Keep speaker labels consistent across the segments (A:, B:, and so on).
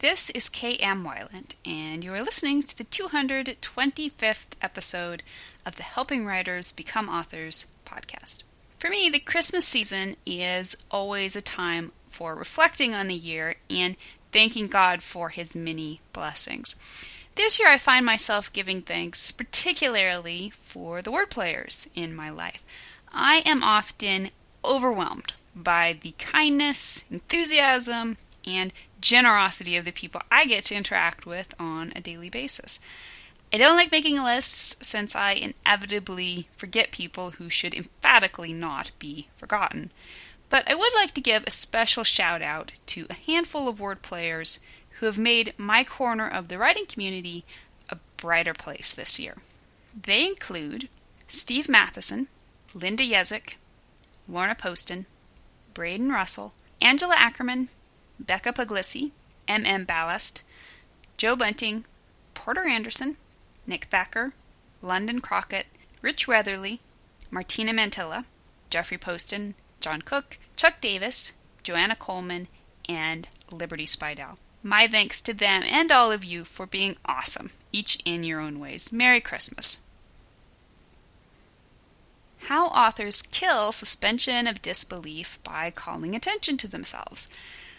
A: This is K.M. Weiland, and you are listening to the 225th episode of the Helping Writers Become Authors podcast. For me, the Christmas season is always a time for reflecting on the year and thanking God for His many blessings. This year I find myself giving thanks particularly for the word players in my life. I am often overwhelmed by the kindness, enthusiasm, and generosity of the people I get to interact with on a daily basis. I don't like making lists since I inevitably forget people who should emphatically not be forgotten. But I would like to give a special shout out to a handful of word players who have made my corner of the writing community a brighter place this year. They include Steve Matheson, Linda Yezik, Lorna Poston, Braden Russell, Angela Ackerman, Becca Puglisi, M.M. Ballast, Joe Bunting, Porter Anderson, Nick Thacker, London Crockett, Rich Weatherly, Martina Mantilla, Jeffrey Poston, John Cook, Chuck Davis, Joanna Coleman, and Liberty Spidell. My thanks to them and all of you for being awesome, each in your own ways. Merry Christmas. How authors kill suspension of disbelief by calling attention to themselves.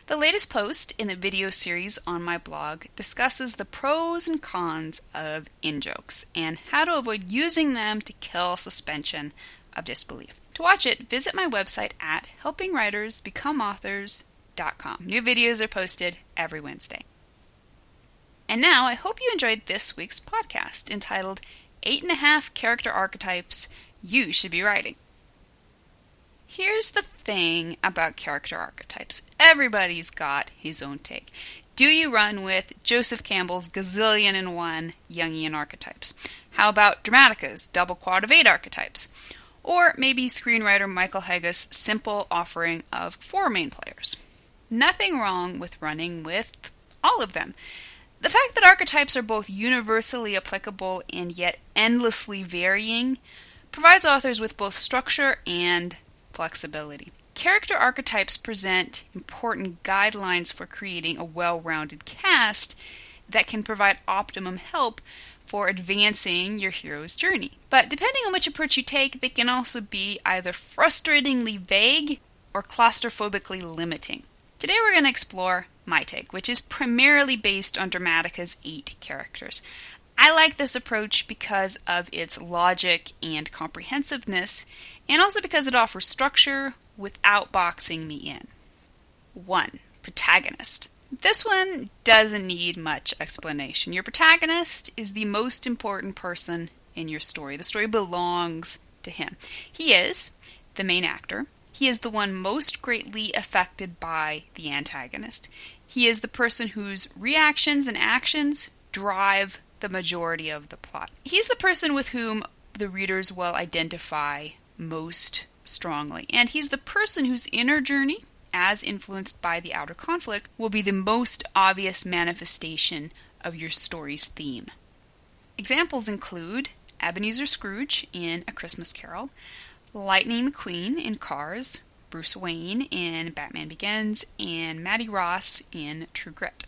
A: The latest post in the video series on my blog discusses the pros and cons of in-jokes and how to avoid using them to kill suspension of disbelief. To watch it, visit my website at helpingwritersbecomeauthors.com. New videos are posted every Wednesday. And now, I hope you enjoyed this week's podcast entitled 8.5 Character Archetypes You Should Be Writing. Here's the thing about character archetypes. Everybody's got his own take. Do you run with Joseph Campbell's gazillion and one Jungian archetypes? How about Dramatica's double quad of 8 archetypes? Or maybe screenwriter Michael Hage's simple offering of 4 main players? Nothing wrong with running with all of them. The fact that archetypes are both universally applicable and yet endlessly varying provides authors with both structure and flexibility. Character archetypes present important guidelines for creating a well-rounded cast that can provide optimum help for advancing your hero's journey. But depending on which approach you take, they can also be either frustratingly vague or claustrophobically limiting. Today we're going to explore my take, which is primarily based on Dramatica's 8 characters. I like this approach because of its logic and comprehensiveness, and also because it offers structure without boxing me in. 1. Protagonist. This one doesn't need much explanation. Your protagonist is the most important person in your story. The story belongs to him. He is the main actor. He is the one most greatly affected by the antagonist. He is the person whose reactions and actions drive the majority of the plot. He's the person with whom the readers will identify most strongly. And he's the person whose inner journey, as influenced by the outer conflict, will be the most obvious manifestation of your story's theme. Examples include Ebenezer Scrooge in A Christmas Carol, Lightning McQueen in Cars, Bruce Wayne in Batman Begins, and Maddie Ross in True Grit.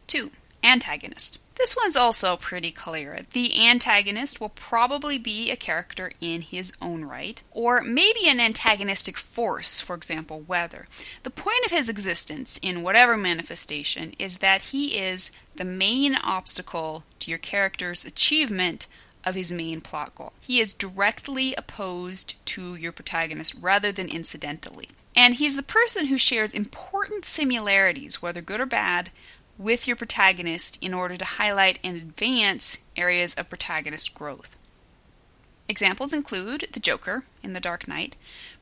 A: 2. Antagonist. This one's also pretty clear. The antagonist will probably be a character in his own right, or maybe an antagonistic force, for example, weather. The point of his existence, in whatever manifestation, is that he is the main obstacle to your character's achievement of his main plot goal. He is directly opposed to your protagonist rather than incidentally. And he's the person who shares important similarities, whether good or bad, with your protagonist in order to highlight and advance areas of protagonist growth. Examples include the Joker in The Dark Knight,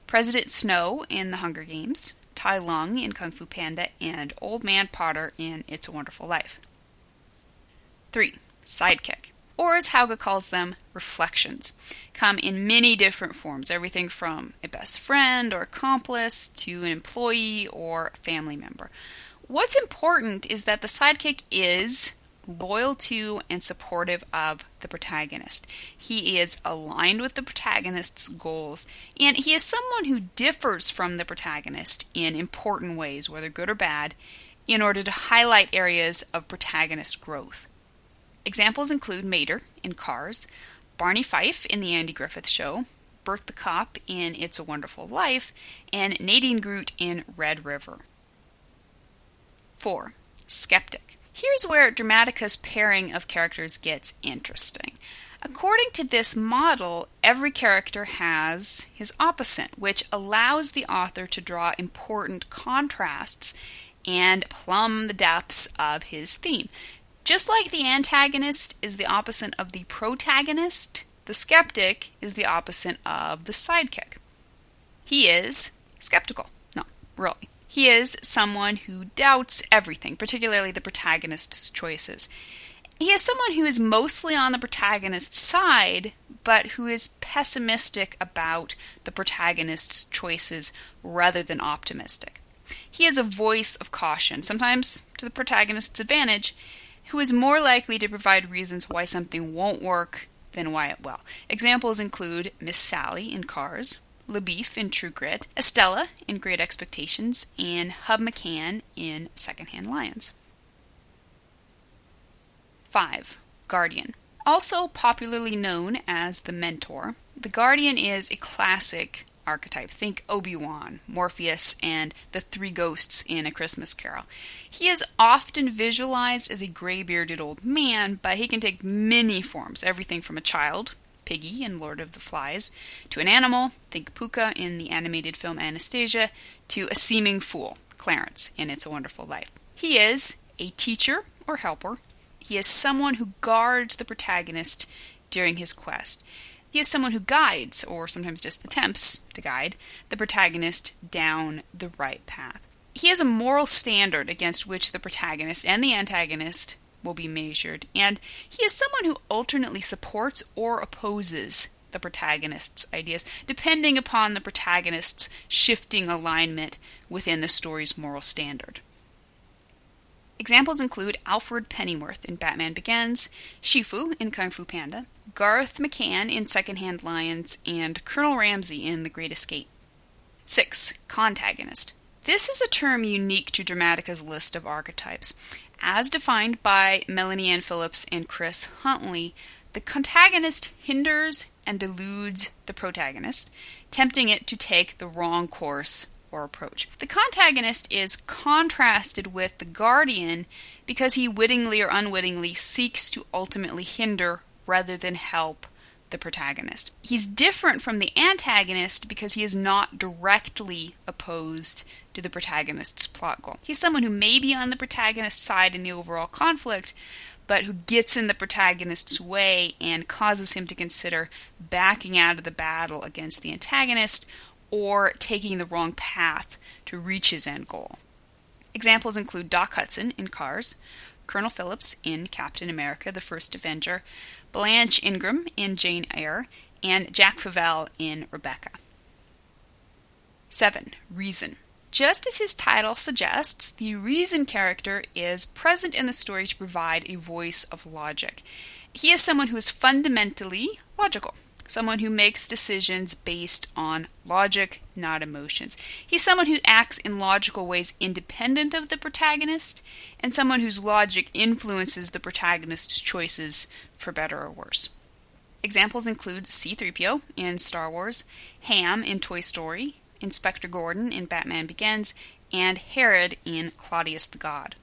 A: President Snow in The Hunger Games, Tai Lung in Kung Fu Panda, and Old Man Potter in It's a Wonderful Life. 3. Sidekick. Or as Hauge calls them, reflections, come in many different forms, everything from a best friend or accomplice to an employee or a family member. What's important is that the sidekick is loyal to and supportive of the protagonist. He is aligned with the protagonist's goals, and he is someone who differs from the protagonist in important ways, whether good or bad, in order to highlight areas of protagonist growth. Examples include Mater in Cars, Barney Fife in The Andy Griffith Show, Bert the Cop in It's a Wonderful Life, and Nadine Groot in Red River. 4. Skeptic. Here's where Dramatica's pairing of characters gets interesting. According to this model, every character has his opposite, which allows the author to draw important contrasts and plumb the depths of his theme. Just like the antagonist is the opposite of the protagonist, the skeptic is the opposite of the sidekick. He is skeptical. No, really. He is someone who doubts everything, particularly the protagonist's choices. He is someone who is mostly on the protagonist's side, but who is pessimistic about the protagonist's choices rather than optimistic. He is a voice of caution, sometimes to the protagonist's advantage, who is more likely to provide reasons why something won't work than why it will. Examples include Miss Sally in Cars, LaBeef in True Grit, Estella in Great Expectations, and Hub McCann in Secondhand Lions. 5. Guardian. Also popularly known as the Mentor, the Guardian is a classic archetype. Think Obi-Wan, Morpheus, and the three ghosts in A Christmas Carol. He is often visualized as a gray-bearded old man, but he can take many forms, everything from a child, Piggy in Lord of the Flies, to an animal, think Puka in the animated film Anastasia, to a seeming fool, Clarence in It's a Wonderful Life. He is a teacher or helper. He is someone who guards the protagonist during his quest. He is someone who guides, or sometimes just attempts to guide, the protagonist down the right path. He is a moral standard against which the protagonist and the antagonist will be measured, and he is someone who alternately supports or opposes the protagonist's ideas, depending upon the protagonist's shifting alignment within the story's moral standard. Examples include Alfred Pennyworth in Batman Begins, Shifu in Kung Fu Panda, Garth McCann in Secondhand Lions, and Colonel Ramsey in The Great Escape. 6. Contagonist. This is a term unique to Dramatica's list of archetypes. As defined by Melanie Ann Phillips and Chris Huntley, the contagonist hinders and deludes the protagonist, tempting it to take the wrong course or approach. The contagonist is contrasted with the guardian because he wittingly or unwittingly seeks to ultimately hinder rather than help the protagonist. He's different from the antagonist because he is not directly opposed to the protagonist's plot goal. He's someone who may be on the protagonist's side in the overall conflict, but who gets in the protagonist's way and causes him to consider backing out of the battle against the antagonist or taking the wrong path to reach his end goal. Examples include Doc Hudson in Cars, Colonel Phillips in Captain America: The First Avenger, Blanche Ingram in Jane Eyre, and Jack Favell in Rebecca. 7. Reason. Just as his title suggests, the Reason character is present in the story to provide a voice of logic. He is someone who is fundamentally logical, someone who makes decisions based on logic, not emotions. He's someone who acts in logical ways independent of the protagonist, and someone whose logic influences the protagonist's choices for better or worse. Examples include C-3PO in Star Wars, Ham in Toy Story, Inspector Gordon in Batman Begins, and Herod in Claudius the God.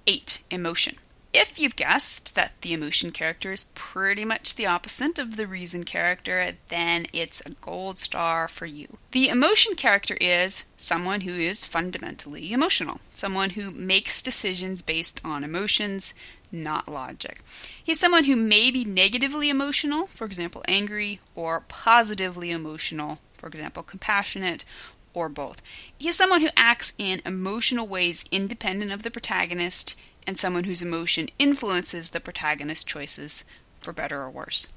A: 8. Emotion. If you've guessed that the emotion character is pretty much the opposite of the reason character, then it's a gold star for you. The emotion character is someone who is fundamentally emotional, someone who makes decisions based on emotions, not logic. He's someone who may be negatively emotional, for example, angry, or positively emotional, for example, compassionate, or both. He's someone who acts in emotional ways independent of the protagonist, and someone whose emotion influences the protagonist's choices for better or worse.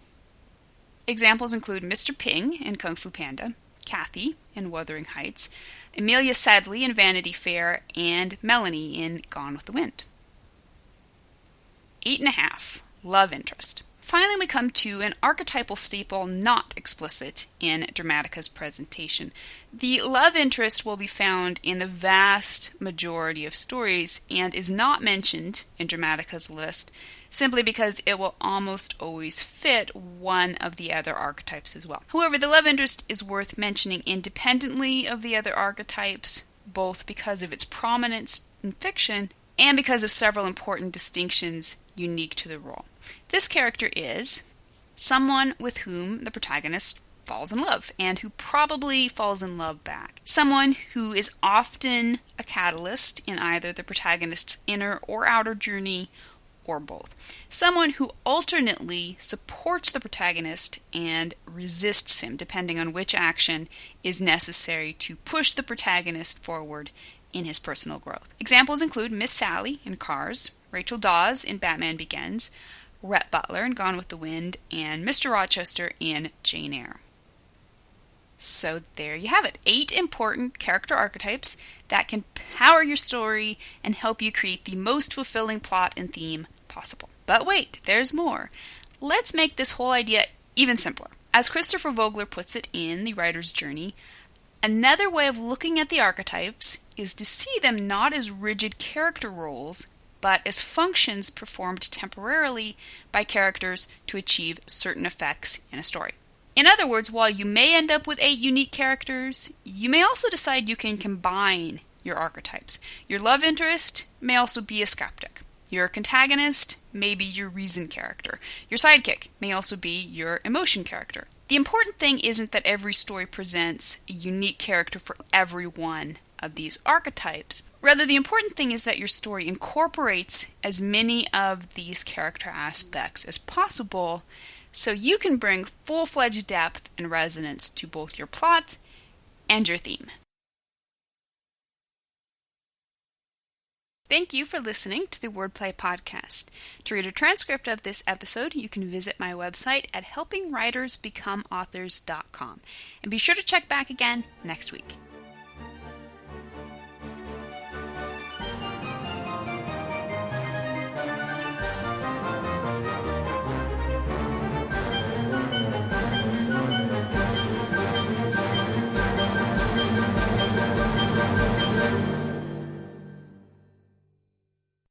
A: Examples include Mr. Ping in Kung Fu Panda, Kathy in Wuthering Heights, Amelia Sadley in Vanity Fair, and Melanie in Gone with the Wind. 8.5. Love interest. Finally, we come to an archetypal staple not explicit in Dramatica's presentation. The love interest will be found in the vast majority of stories and is not mentioned in Dramatica's list simply because it will almost always fit one of the other archetypes as well. However, the love interest is worth mentioning independently of the other archetypes, both because of its prominence in fiction and because of several important distinctions unique to the role. This character is someone with whom the protagonist falls in love, and who probably falls in love back. Someone who is often a catalyst in either the protagonist's inner or outer journey, or both. Someone who alternately supports the protagonist and resists him, depending on which action is necessary to push the protagonist forward in his personal growth. Examples include Miss Sally in Cars, Rachel Dawes in Batman Begins, Rhett Butler in Gone with the Wind, and Mr. Rochester in Jane Eyre. So there you have it, 8 important character archetypes that can power your story and help you create the most fulfilling plot and theme possible. But wait, there's more. Let's make this whole idea even simpler. As Christopher Vogler puts it in The Writer's Journey, another way of looking at the archetypes is to see them not as rigid character roles, but as functions performed temporarily by characters to achieve certain effects in a story. In other words, while you may end up with 8 unique characters, you may also decide you can combine your archetypes. Your love interest may also be a skeptic. Your antagonist may be your reason character. Your sidekick may also be your emotion character. The important thing isn't that every story presents a unique character for every one of these archetypes. Rather, the important thing is that your story incorporates as many of these character aspects as possible, so you can bring full-fledged depth and resonance to both your plot and your theme. Thank you for listening to the Wordplay Podcast. To read a transcript of this episode, you can visit my website at helpingwritersbecomeauthors.com. And be sure to check back again next week.